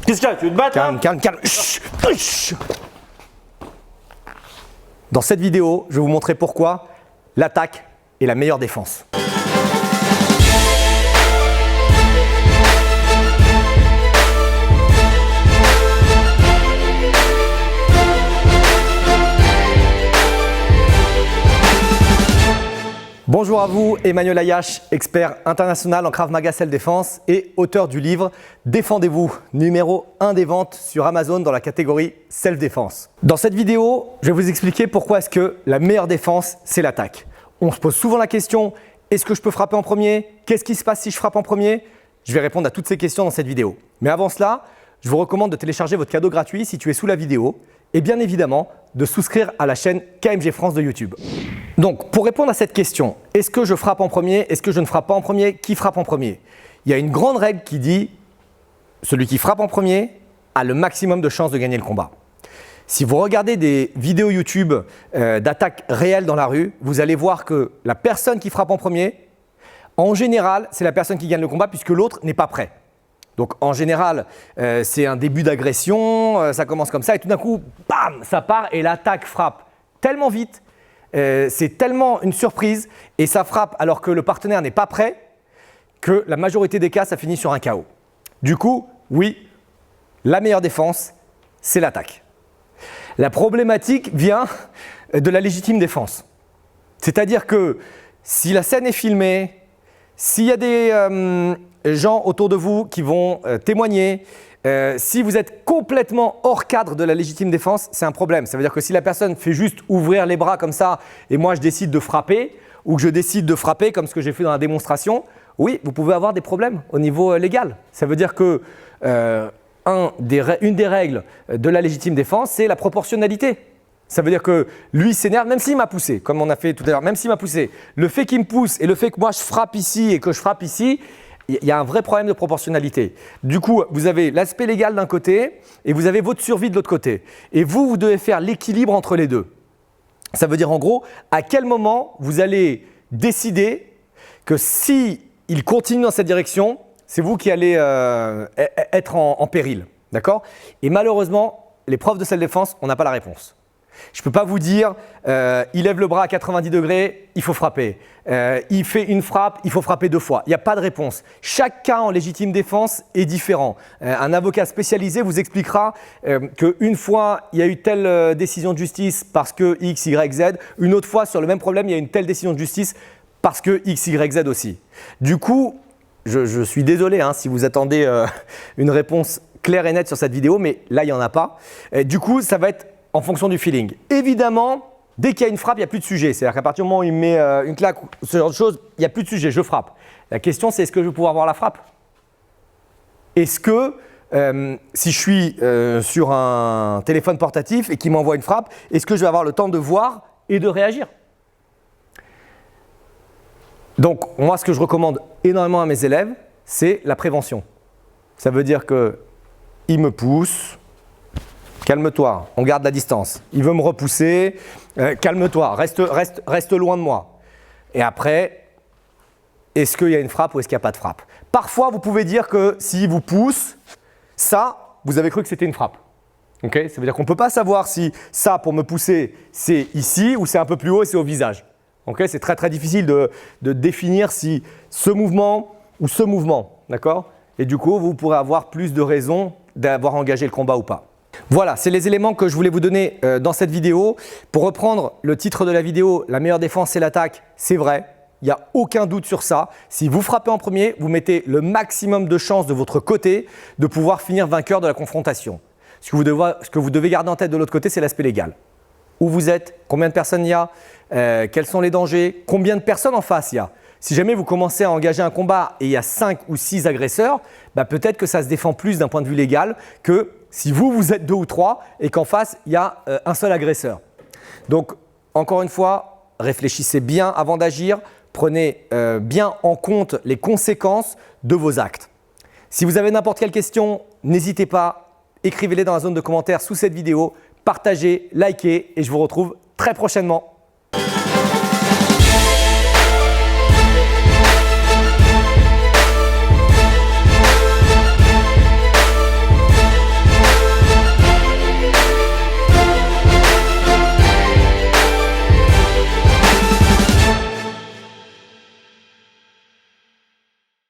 Qu'est-ce qu'il y a? Tu veux te battre? Calme, calme, calme. Dans cette vidéo, je vais vous montrer pourquoi l'attaque est la meilleure défense. Bonjour à vous, Emmanuel Ayache, expert international en Krav Maga Self-Défense et auteur du livre Défendez-vous, numéro 1 des ventes sur Amazon dans la catégorie Self-Défense. Dans cette vidéo, je vais vous expliquer pourquoi est-ce que la meilleure défense, c'est l'attaque. On se pose souvent la question, est-ce que je peux frapper en premier? Qu'est-ce qui se passe si je frappe en premier? Je vais répondre à toutes ces questions dans cette vidéo. Mais avant cela, je vous recommande de télécharger votre cadeau gratuit si tu es sous la vidéo et bien évidemment de souscrire à la chaîne KMG France de YouTube. Donc, pour répondre à cette question, est-ce que je frappe en premier? Est-ce que je ne frappe pas en premier? Qui frappe en premier? Il y a une grande règle qui dit celui qui frappe en premier a le maximum de chances de gagner le combat. Si vous regardez des vidéos YouTube d'attaques réelles dans la rue, vous allez voir que la personne qui frappe en premier, en général, c'est la personne qui gagne le combat puisque l'autre n'est pas prêt. Donc en général, c'est un début d'agression, ça commence comme ça et tout d'un coup, bam, ça part et l'attaque frappe tellement vite, c'est tellement une surprise et ça frappe alors que le partenaire n'est pas prêt que la majorité des cas, ça finit sur un KO. Du coup, oui, la meilleure défense, c'est l'attaque. La problématique vient de la légitime défense. C'est-à-dire que si la scène est filmée, s'il y a des gens autour de vous qui vont témoigner, si vous êtes complètement hors cadre de la légitime défense, c'est un problème. Ça veut dire que si la personne fait juste ouvrir les bras comme ça et moi je décide de frapper ou que je décide de frapper comme ce que j'ai fait dans la démonstration, oui, vous pouvez avoir des problèmes au niveau légal. Ça veut dire que une des règles de la légitime défense, c'est la proportionnalité. Ça veut dire que lui s'énerve, même s'il m'a poussé, comme on a fait tout à l'heure, même s'il m'a poussé. Le fait qu'il me pousse et le fait que moi je frappe ici et que je frappe ici, il y a un vrai problème de proportionnalité. Du coup, vous avez l'aspect légal d'un côté et vous avez votre survie de l'autre côté. Et vous devez faire l'équilibre entre les deux. Ça veut dire en gros, à quel moment vous allez décider que si il continue dans cette direction, c'est vous qui allez être en péril. D'accord? Et malheureusement, les profs de self-défense, on n'a pas la réponse. Je ne peux pas vous dire, il lève le bras à 90 degrés, il faut frapper. Il fait une frappe, il faut frapper 2 fois. Il n'y a pas de réponse. Chaque cas en légitime défense est différent. Un avocat spécialisé vous expliquera qu'une fois, il y a eu telle décision de justice parce que X, Y, Z. Une autre fois, sur le même problème, il y a une telle décision de justice parce que X, Y, Z aussi. Du coup, je suis désolé hein, si vous attendez une réponse claire et nette sur cette vidéo, mais là, il n'y en a pas. Du coup, ça va être en fonction du feeling. Évidemment, dès qu'il y a une frappe, il n'y a plus de sujet. C'est-à-dire qu'à partir du moment où il me met une claque, ce genre de choses, il n'y a plus de sujet, je frappe. La question, c'est est-ce que je vais pouvoir voir la frappe? Est-ce que si je suis sur un téléphone portatif et qu'il m'envoie une frappe, est-ce que je vais avoir le temps de voir et de réagir? Donc, moi, ce que je recommande énormément à mes élèves, c'est la prévention. Ça veut dire qu'il me pousse. Calme-toi, on garde la distance. Il veut me repousser, calme-toi, reste loin de moi. Et après, est-ce qu'il y a une frappe ou est-ce qu'il n'y a pas de frappe? Parfois, vous pouvez dire que s'il vous pousse, ça, vous avez cru que c'était une frappe. Okay? Ça veut dire qu'on ne peut pas savoir si ça, pour me pousser, c'est ici ou c'est un peu plus haut et c'est au visage. Okay? C'est très très difficile de définir si ce mouvement ou ce mouvement. D'accord? Et du coup, vous pourrez avoir plus de raisons d'avoir engagé le combat ou pas. Voilà, c'est les éléments que je voulais vous donner dans cette vidéo. Pour reprendre le titre de la vidéo, la meilleure défense c'est l'attaque, c'est vrai, il n'y a aucun doute sur ça. Si vous frappez en premier, vous mettez le maximum de chances de votre côté de pouvoir finir vainqueur de la confrontation. Ce que vous devez garder en tête de l'autre côté, c'est l'aspect légal. Où vous êtes, combien de personnes il y a, quels sont les dangers, combien de personnes en face il y a. Si jamais vous commencez à engager un combat et il y a 5 ou 6 agresseurs, bah peut-être que ça se défend plus d'un point de vue légal que si vous êtes 2 ou 3 et qu'en face, il y a un seul agresseur. Donc, encore une fois, réfléchissez bien avant d'agir, prenez bien en compte les conséquences de vos actes. Si vous avez n'importe quelle question, n'hésitez pas, écrivez-les dans la zone de commentaires sous cette vidéo, partagez, likez et je vous retrouve très prochainement.